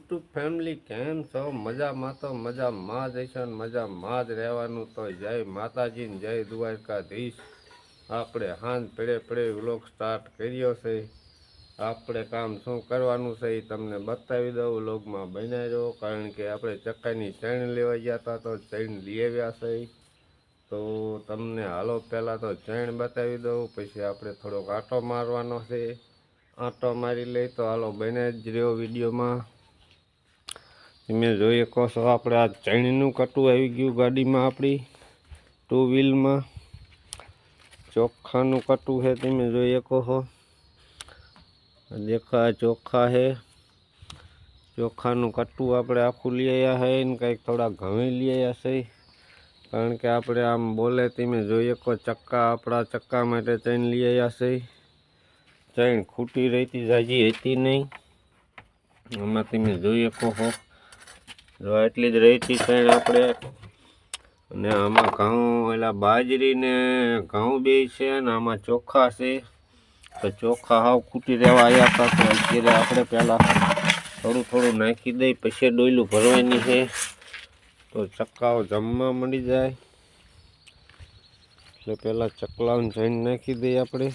YouTube family કેમ છો? મજામાં તો મજામાં જ હશો ને મજામાં જ રહેવાનું. તો જય માતાજી ને જય દ્વારકાધીશ. આપણે હાંજ પડે પડે વ્લોગ સ્ટાર્ટ કર્યો છે. આપણે કામ શું કરવાનું છે એ તમને બતાવી દઉં. વ્લોગમાં બનાવી દો, કારણ કે આપણે ચક્કાની ચણ લેવા ગયા હતા તો ચણ લઈ આવ્યા છે. તો તમને હાલો પહેલાં તો ચણ બતાવી દઉં, પછી આપણે થોડોક આંટો મારવાનો છે. આંટો મારી લઈ તો હાલો બને જ રહ્યો વિડીયોમાં. તમે જોઈ શકો છો આપણે આ ચણીનું કટું આવી ગયું ગાડીમાં, આપણી ટુ વ્હીલમાં ચોખાનું કટું છે. તમે જોઈ શકો છો, દેખા ચોખા છે. ચોખાનું કટું આપણે આખું લઈ આવ્યા છે ને કંઈક થોડા ઘઉં લઈ આવ્યા છે, કારણ કે આપણે આમ બોલે તમે જોઈ શકો ચક્કા, આપણા ચક્કા માટે ચૈન લઈ આવ્યા છે. ચૈન ખૂટી રહેતી જાજી હતી નહીં, આમાં તમે જોઈ શકો છો જો એટલી જ રહેતી ચૈન આપણે. અને આમાં ઘઉં એટલે બાજરી ને ઘઉં બે છે ને આમાં ચોખા છે. તો ચોખા હાવ ખૂટી રહેવા આવ્યા હતા, તો અત્યારે આપણે પહેલાં થોડું થોડું નાખી દઈ, પછી ડોયલું ભરવાની છે તો ચક્કાઓ જમવા મળી જાય. એટલે પહેલાં ચકલાઓને ચૈન નાખી દઈએ આપણે.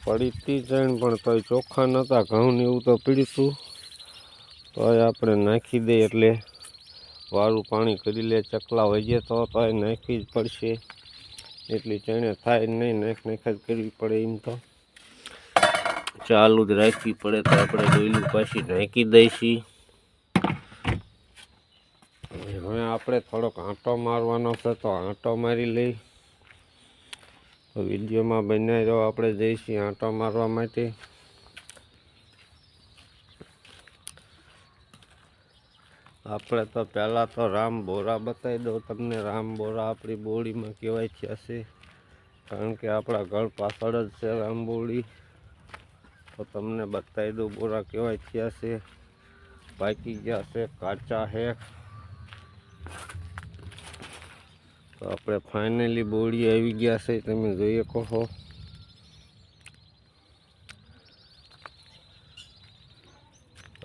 પડી હતી ચૈન પણ તોય ચોખા નહોતા, ઘઉં ને એવું તો પીડ્યું હતું, તો આપણે નાખી દઈએ એટલે વાળું પાણી કરી લે. ચકલા વજે તો નાખવી જ પડશે, એટલી ચણે થાય નહીં, નાખ જ કરવી પડે. એમ તો ચાલુ જ રાખવી પડે, તો આપણે ડોયલું પાછી નાખી દઈશી. હવે આપણે થોડોક આંટો મારવાનો છે તો આંટો મારી લઈ. તો વિડીયોમાં બનાવી દો, આપણે જઈશું આંટો મારવા માટે. આપણે તો પહેલાં તો રામ બોરા બતાવી દઉં તમને. રામ બોરા આપણી બોડીમાં કહેવાય છે હશે, કારણ કે આપણા ઘર પાછળ જ છે રામ બોડી. તો તમને બતાવી દઉં બોરા કહેવાય છે હશે. પાકી ગયા છે, કાચા છે. તો આપણે ફાઇનલી બોડી આવી ગયા છે, તમે જોઈ શકો છો.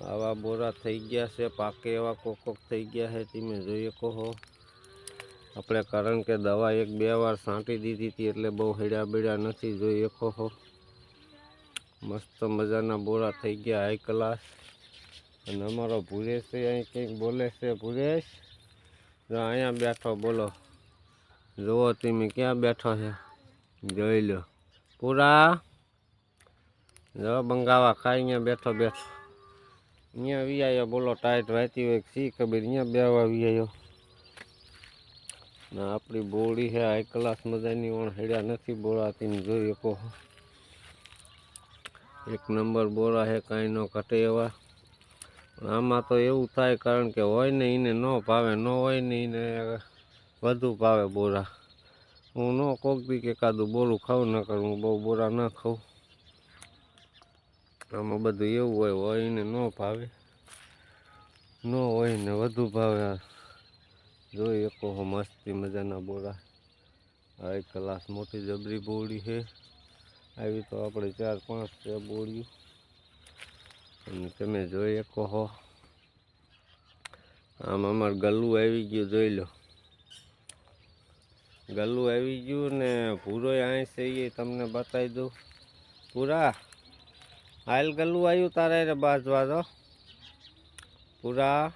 આવા બોરા થઈ ગયા છે, પાકે એવા કોક થઈ ગયા છે, તમે જોઈ શકો છો. આપણે કારણ કે દવા 1-2 વાર છાંટી દીધી હતી એટલે બહુ હેડ્યા બેડ્યા નથી, જોઈ શકો છો. મસ્ત મજાના બોરા થઈ ગયા, હાઈ ક્લાસ. અને અમારો ભુરેશ અહીં કંઈક બોલે છે. ભુરેશ જો અહીંયા બેઠો, બોલો જુઓ તમે ક્યાં બેઠો છે, જોઈ લો. પૂરા જો બંગાવા ખાઈ અહીંયા બેઠો બેઠો. અહીંયા વી આવ્યો, બોલો ટાઈટ વાતી હોય સી ખબર, અહીંયા બેવા વી આવ્યો. ને આપણી બોડી છે હાઈ ક્લાસ મજાની, ઓણ હેડ્યા નથી બોરા, તમે જોઈ શકો. એક નંબર બોરા છે, કાંઈ ન ઘટે એવા. આમાં તો એવું થાય, કારણ કે હોય ને એને ન ભાવે, ન હોય ને એને વધુ ભાવે બોરા. હું ન કોક દી કે એકાદું બોરું ખાઉં, ન કરું હું બહુ બોરા ના ખાઉં. આમાં બધું એવું હોય ને ન ભાવે, ન હોય ને વધુ ભાવે. જોઈ શકો હો મસ્તી મજાના બોરા, હાઈ ક્લાસ મોટી જબરી બોડી છે. આવી તો આપણે 4-5 છે બોડીઓ, અને તમે જોઈ શકો છો. આમ અમારે ગલ્લું આવી ગયું, જોઈ લો. ગલ્લું આવી ગયું ને ભૂરો અહીં છે એ તમને બતાવી દઉં. પૂરા હાલ ગલ્લું આવ્યું તારે રે બાજવા દો. પૂરા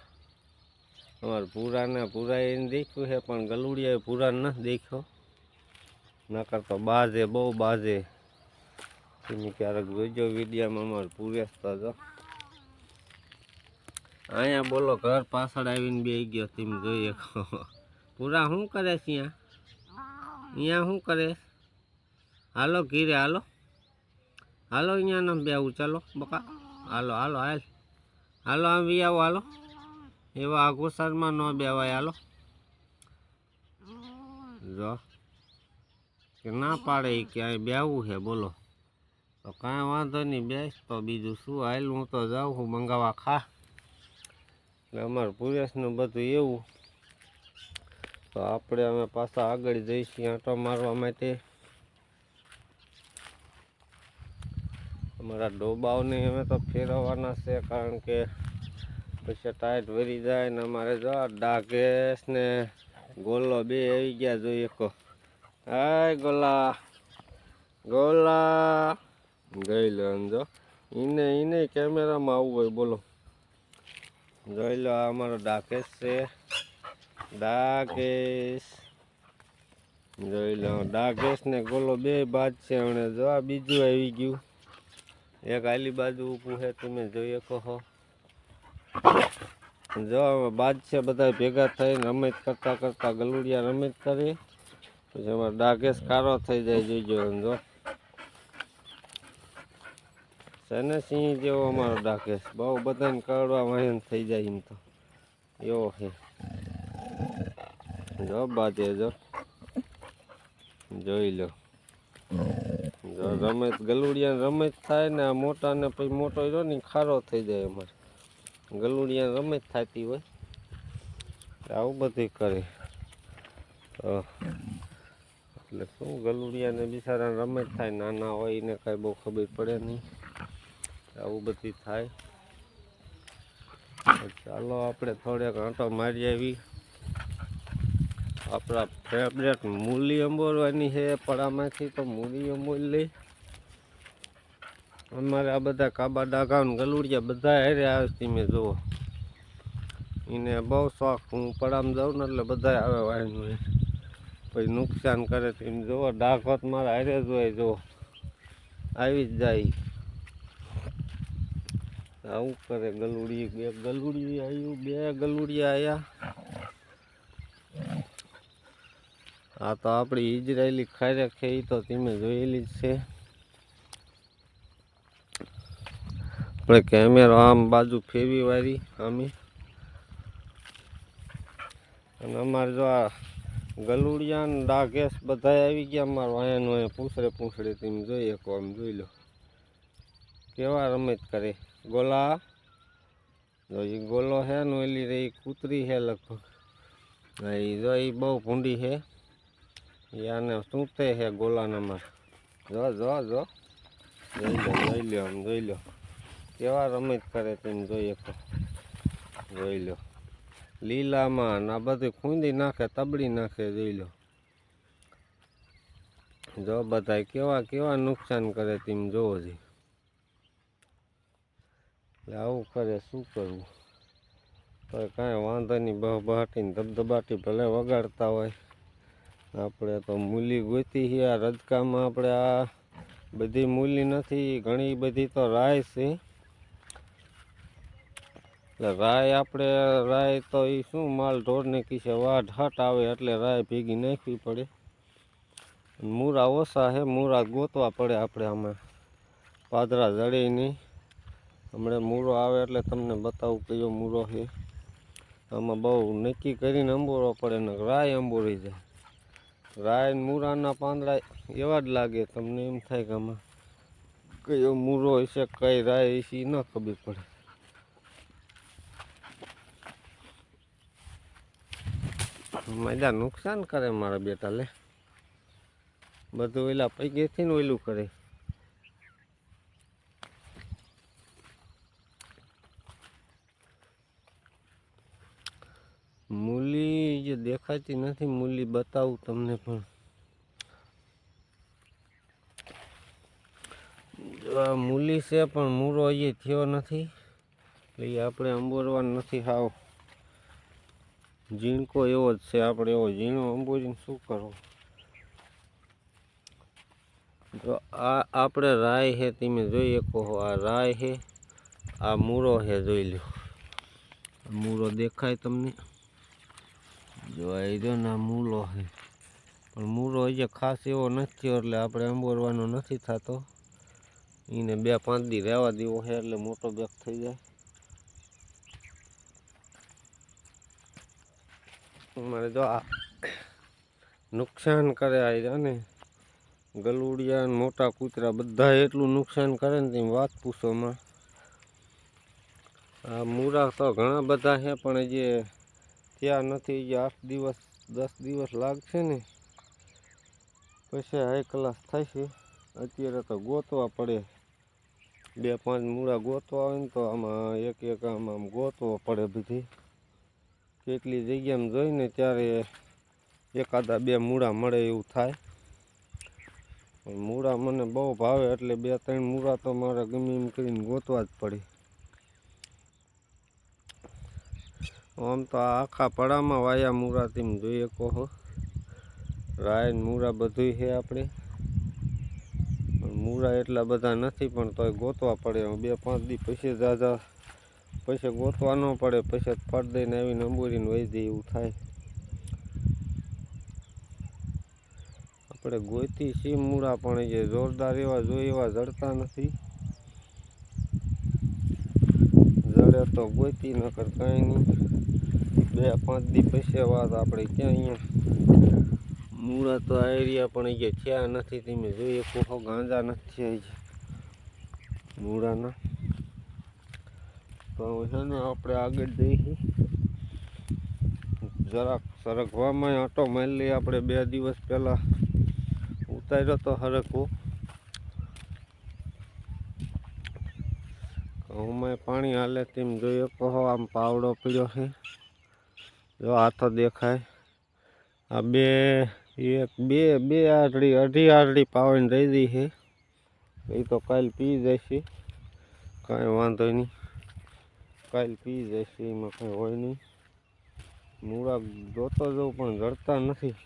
અમારે પૂરા એને દેખ્યું છે, પણ ગલુડિયા પૂરા નથી દેખ્યો. નકર તો બાજે, બહુ બાજે. તમે ક્યારેક જોઈજો વિડીયામાં. અમારે પૂરેશ તો જો અહીંયા બોલો ઘર પાછળ આવીને બે ગયો, તમે જોઈ શકો. પૂરા શું કરે છે અહીંયા શું કરે? હાલો ઘીરે હાલો, હાલો અહીંયા ન બેવું, ચાલો બકા, હાલો હાલો હાલ, હાલો આમ વી આવો, હાલો. એવા અઘોસરમાં ન બેવાય, હાલો. જો કે ના પાડે કે અહીં બેવું છે, બોલો. તો કાંઈ વાંધો નહીં, બેસ તો બીજું શું. હાલ હું તો જાઉં છું મંગાવા ખા. એટલે અમારે પુરેશનું બધું એવું. તો આપણે અમે પાછા આગળ જઈશું આંટો મારવા માટે. અમારા ડોબાઓને અમે તો ફેરવવાના છે, કારણ કે પછી ટાઈટ વરી જાય ને અમારે જો ડાઘેસ ને ગોલો બે આવી ગયા જોઈએ કો. હાય ગોલા ગોલા ગઈ લો જો એને કેમેરામાં આવવું હોય બોલો. જોઈ લો આ અમારો ડાઘેસ છે, ડાઘેસ જોઈ લો. ડાઘેસ ને ગોલો બે બાદ છે. હમણે જો આ બીજું આવી ગયું, એક આલી બાજુ ઊભું છે, તમે જોઈ શકો. જો બાદ છે બધા ભેગા થઈને રમત કરતા કરતા ગલુડિયા રમત કરી, પછી અમારો ડાઘેસ કારો થઈ જાય જોઈજો. જો છે ને સિંહ જેવો અમારો ડાઘેસ, બહુ બધાને કરડવા વાયન થઈ જાય એમ તો એવો છે. જો બાજે જો જોઈ લો. જો રમત ગલુડિયા રમત થાય ને આ મોટા ને પછી મોટો રહ્યો ને ખારો થઈ જાય. અમારે ગલુડિયા રમત થતી હોય આવું બધું કરે તો એટલે શું ગલુડિયાને બિચારા રમત થાય, નાના હોય એને કાંઈ બહુ ખબર પડે નહીં, આવું બધું થાય. ચાલો આપણે થોડેક આંટો મારી આવી. આપણા ફેવરેટ મૂલી અંબોરવાની છે પડામાંથી, તો મૂલી અંબોરી લઈ. અમારે આ બધા કાબા ડાઘા ગલુડિયા બધા હારે આવે તમે જુઓ, એને બહુ શોખ. હું પડામાં જાઉં ને એટલે બધા આવે વાયનું, પછી નુકસાન કરે. તમે જુઓ ડાઘોત મારા હારે જ હોય, જુઓ આવી જ જાય. આવું કરે ગલુડી. બે ગલુડી આવ્યું, બે ગલુડિયા આવ્યા. આ તો આપણી ઇઝરાયેલી ખારેક છે, એ તો તમે જોયેલી જ છે. આપણે કેમેરો આમ બાજુ ફેરવી વાળી અમે, અને અમારે જો આ ગલુડિયા ને ડાઘેસ બધા આવી ગયા. અમારે વાયાનું અહીંયા પૂંછડે તમે જોઈ શકો. આમ જોઈ લો કેવા રમત કરે. ગોલા જો એ ગોલો છે ને એલી રહી કૂતરી છે લગભગ. એ જો એ બહુ ભૂંડી છે, યાને શું તે છે ગોલાના માં. જો જો જો જોઈ લો આમ જોઈ લો કેવા રમત કરે તમે જોઈ શકો. જોઈ લો લીલામાં આ બધું ખૂંદી નાખે, તબડી નાખે. જોઈ લો જો બધા કેવા કેવા નુકસાન કરે તમે જોવો છો. આવું કરે શું કરવું, તો કાંઈ વાંધો નહીં. બહાટીને ધબધબાટી ભલે વગાડતા હોય. આપણે તો મૂલી ગોતી છે આ રજકામાં. આપણે આ બધી મૂલી નથી, ઘણી બધી તો રાય છે. એટલે રાય આપણે રાય તો એ શું માલ ઢોરને કીશે વાઢ હટ આવે એટલે રાય ભેગી નાખવી પડે. મૂરા ઓછા છે, મૂરા ગોતવા પડે આપણે. આમાં પાદરા જડે નહીં. હમણાં મૂરો આવે એટલે તમને બતાવું કયો મૂરો છે. આમાં બહુ નક્કી કરીને અંબોરવો પડે ને રાય અંબોરી જાય. રાય મૂરાના પાંદડા એવા જ લાગે, તમને એમ થાય કે આમાં કયો મૂરો હશે કઈ રાય હશે એ ન ખબર પડે. મજા નુકસાન કરે મારા બેટા. લે બધું ઓલા પૈકેથી ને ઓલું કરે. મૂલી જે દેખાતી નથી, મૂલી બતાવું તમને. પણ આ મૂલી છે પણ મૂરો એ થયો નથી, એટલે આપણે અંબોરવાનું નથી. હાવ ઝીણકો એવો જ છે. આપણે એવો ઝીણો અંબોરીને શું કરવું. જો આ આપણે રાય છે, તમે જોઈ શકો. આ રાય છે, આ મૂરો છે. જોઈ લો મૂરો દેખાય તમને. જો આવી રહ્યો ને આ મૂલો છે, પણ મૂરો હજી ખાસ એવો નથી થયો, એટલે આપણે અંબોરવાનો નથી થતો. એને 2-5 દી રહેવા દેવો છે એટલે મોટો બેગ થઈ જાય. મારે જો આ નુકસાન કરે આ ને ગલુડિયા મોટા કૂતરા બધા એટલું નુકસાન કરે ને તમે વાત પૂછોમાં. આ મૂરા તો ઘણા બધા છે પણ જે ત્યાં નથી. જે 8 દિવસ 10 દિવસ લાગશે ને પછી હાઈ ક્લાસ થાય છે. અત્યારે તો ગોતવા પડે. 2-5 મૂળા ગોતવા હોય ને તો આમાં એક આમ ગોતવો પડે બધી. કેટલી જગ્યામાં જોઈને ત્યારે એકાદા 2 મૂળા મળે એવું થાય. પણ મૂળા મને બહુ ભાવે એટલે 2-3 મૂળા તો મારે ગમે એમ કરીને ગોતવા જ પડે. આમ તો આખા પડામાં વાયા મૂળા તમે જોઈ શકો છો. રાય મૂળા બધું છે આપણે. મૂળા એટલા બધા નથી પણ તોય ગોતવા પડે. 2-5 દી પછી ગોતવા ન પડે, પછી ફટ દઈને આવીને અંબોરીને વહી દે એવું થાય. આપણે ગોતી સી મૂળા પણ જે જોરદાર એવા જોઈએ એવા જડતા નથી. જડે તો ગોતી નકર કાંઈ નહીં. 2-5 દી પછી વાત આપણે ક્યાં અહીંયા મૂળા તો આયરિયા પણ જે થયા નથી. તમે જોઈ શકો ગાંજા નથી મૂળાના. તો છે ને આપણે આગળ જઈએ જરાક સરગવામાં આંટો મારી લઈએ. આપણે 2 દિવસ પહેલાં ઉતાર્યો તો હરખો. ઘઉંમાં પાણી હાલે તેમ જોઈ શકો. આમ પાવડો પીડ્યો છે, જો હાથો દેખાય. આ બે અઢી આરડી પાવાની રહી ગઈ છે. એ તો કાલ પી જશે, કાંઈ વાંધો નહીં. કાલ પી જશે, એમાં કંઈ હોય નહીં. મૂળા જોતો જવું પણ જડતા નથી.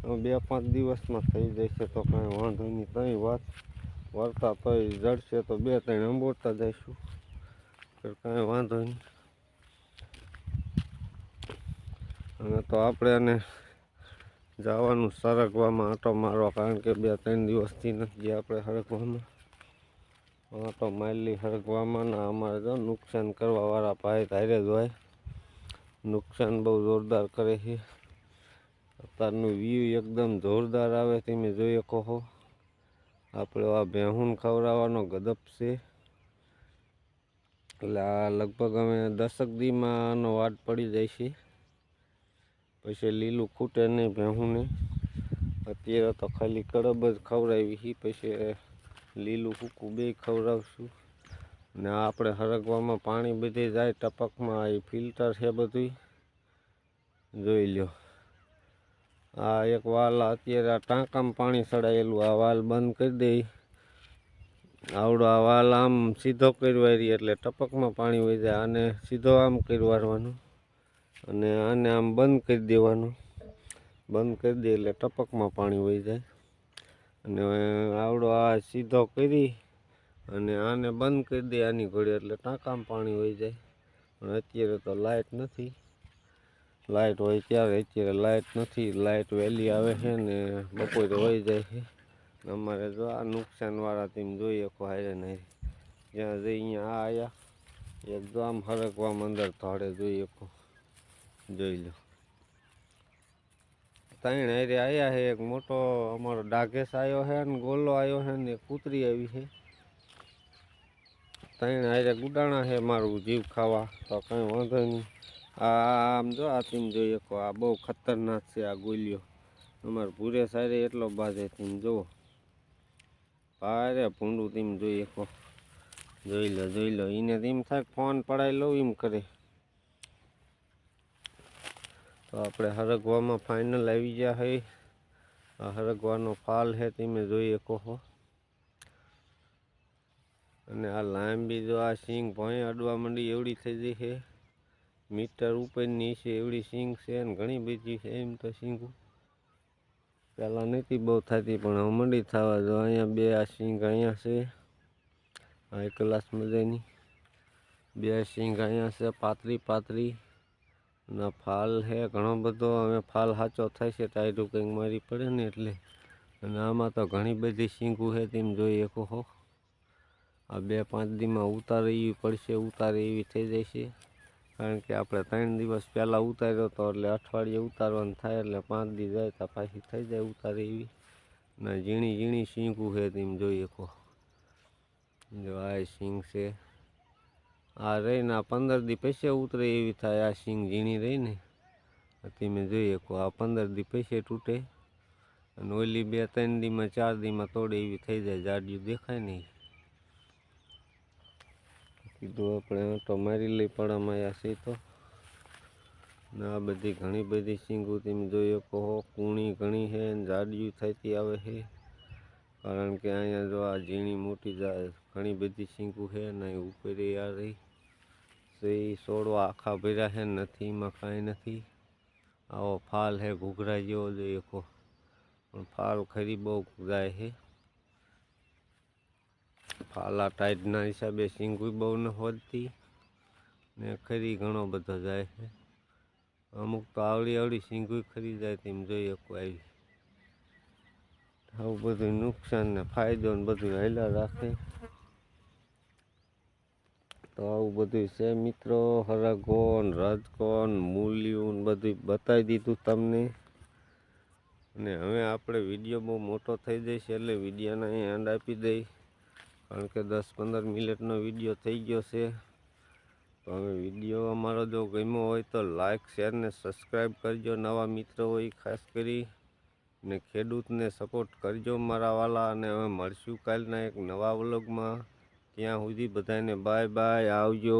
2-5 દિવસમાં થઈ જશે તો કાંઈ વાંધો નહીં. કંઈ વાત વળતા તોય જડશે તો 2-3 અંબોરતા જઈશું, કાંઈ વાંધો નહીં. અને તો આપણે એને જવાનું સરગવામાં આંટો મારવા, કારણ કે 2-3 દિવસથી નથી ગયા આપણે સરગવામાં. આંટો મારી સરગવામાં. અમારે જો નુકસાન કરવાવાળા ભાઈ ધારે જ હોય. નુકસાન બહુ જોરદાર કરે છે. અત્યારનું વ્યૂ એકદમ જોરદાર આવે, તમે જોઈ શકો છો. આપણે આ ભેહું ખવડાવવાનો ગદપ છે. એટલે આ લગભગ અમે 10 દીમાં આનો વાટ પડી જાય છે. પછી લીલું ખૂટે નહીં ભેહુંને. અત્યારે તો ખાલી કડબ જ ખવડાવી છે, પછી લીલું સૂકું બે ખવડાવશું. ને આપણે હરગવામાં પાણી બધે જાય ટપકમાં, એ ફિલ્ટર છે બધું, જોઈ લો. આ એક વાલ અત્યારે આ ટાંકામાં પાણી ચડાયેલું, આ વાલ બંધ કરી દે. આવડો આ વાલ આમ સીધો કરવારી એટલે ટપકમાં પાણી વહી જાય. આને સીધો આમ કરવાનું અને આને આમ બંધ કરી દેવાનું. બંધ કરી દે એટલે ટપકમાં પાણી વહી જાય. અને આવડો આ સીધો કરી અને આને બંધ કરી દે આની ઘોડે એટલે ટાંકામાં પાણી વહી જાય. પણ અત્યારે તો લાઇટ નથી. લાઇટ હોય ત્યારે, અત્યારે લાઇટ નથી. લાઇટ વહેલી આવે છે ને બપોરે વહી જાય છે. અમારે જો આ નુકસાનવાળા તમે જોઈ શકો હારે ને જ્યાં જઈ અહીંયા આ આવ્યા એક જો આમ હરગવામાં અંદર ધોડે જોઈ શકો, જોઈ લો. 3 હારે આવ્યા છે. એક મોટો અમારો ડાઘેસ આવ્યો છે ને ગોલો આવ્યો છે ને કૂતરી આવી છે. 3 હારે ગુડાણા છે મારું જીવ ખાવા, તો કંઈ વાંધો નહીં. આમ જો આ તમે જોઈ શકો, આ બહુ ખતરનાક છે આ ગોલીઓ. અમારે ભૂરે સારે એટલો બાજે તમે જુઓ. ભારે ભૂંડું તમે જોઈ શકો, જોઈ લો, જોઈ લો. એને એમ થાય ફોન પડાવી લઉં એમ કરે. તો આપણે હરગવામાં ફાઇનલ આવી ગયા છે. આ હરગવાનો ફાલ છે, તમે જોઈ શકો છો. અને આ લાંબી જો આ સિંગ ભોંય અડવા માંડી એવડી થઈ ગઈ છે. મીટર ઉપરની છે એવડી સિંગ છે, અને ઘણી બધી છે એમ તો સિંગું. પહેલાં નથી બહુ થતી પણ હવે મંડી થવા. જો અહીંયા 2 આ સિંગ અહીંયા છે, આ ક્લાસ મજાની 2 સિંગ અહીંયા છે, પાતળી. અને ફાલ છે ઘણો બધો. હવે ફાલ સાચો થાય છે ટાયરું કંઈક મારી પડે ને એટલે. અને આમાં તો ઘણી બધી સિંગું છે, તમે જોઈ શકો છો. આ 2-5 દીમાં ઉતારે એવી પડશે, ઉતારે એવી થઈ જાય છે. કારણ કે આપણે 3 દિવસ પહેલાં ઉતાર્યો હતો, એટલે અઠવાડિયે ઉતારવાનું થાય, એટલે 5 દી જાય તો પાછી થઈ જાય ઉતારે એવી. ને ઝીણી સિંગું છે, તમે જોઈ શકો. જો આ સિંગ છે, આ રહીને આ 15 દી પછી ઉતરે એવી થાય. આ સિંગ ઝીણી રહીને તમે જોઈ શકો, આ 15 દી પછી તૂટે. અને ઓલી 2-3 દીમાં 4 દીમાં તોડે એવી થઈ જાય, જાડિયું દેખાય નહીં. કીધું આપણે આંટો મારી લઈ પડામાં આવ્યા છે તો ને આ બધી ઘણી બધી સિંગો તમે જોઈ શકો કૂણી ઘણી છે ને જાડિયું થતી આવે છે કારણ કે અહીંયા જો આ ઝીણી મોટી ઘણી બધી સિંગો છે ને ઉપર આ રહી તો એ છોડવા આખા ભર્યા છે નથી એમાં કાંઈ નથી આવો ફાલ છે ઘૂઘરા જેવો જોઈ શકો પણ ફાલ ખરી બહુ જાય છે ફાલા ટાઈટના હિસાબે સિંગું બહુ ન વધતી ને ખરી ઘણો બધો જાય છે અમુક તો આવડી સિંગું ખરી જાય તેમ જોઈ શકો આવી આવું બધું નુકસાન ને ફાયદો ને બધું હાલ્યા રાખે તો આવું બધું છે મિત્રો હરગો ને રજકો ને મૂલ્યું ને બધું બતાવી દીધું તમને અને હવે આપણે વિડીયો બહુ મોટો થઈ જશે એટલે વિડીયોને અહીં એન્ડ આપી દઈ કારણ કે 10-15 મિનિટનો વિડીયો થઈ ગયો છે તો હવે વિડીયો અમારો જો ગમ્યો હોય તો લાઈક શેર ને સબસ્ક્રાઈબ કરજો નવા મિત્રો હોય ખાસ કરી ને ખેડૂતને સપોર્ટ કરજો મારા વાલા અને હવે મળશું કાલના એક નવા વ્લોગમાં ત્યાં સુધી બધાને બાય બાય આવજો।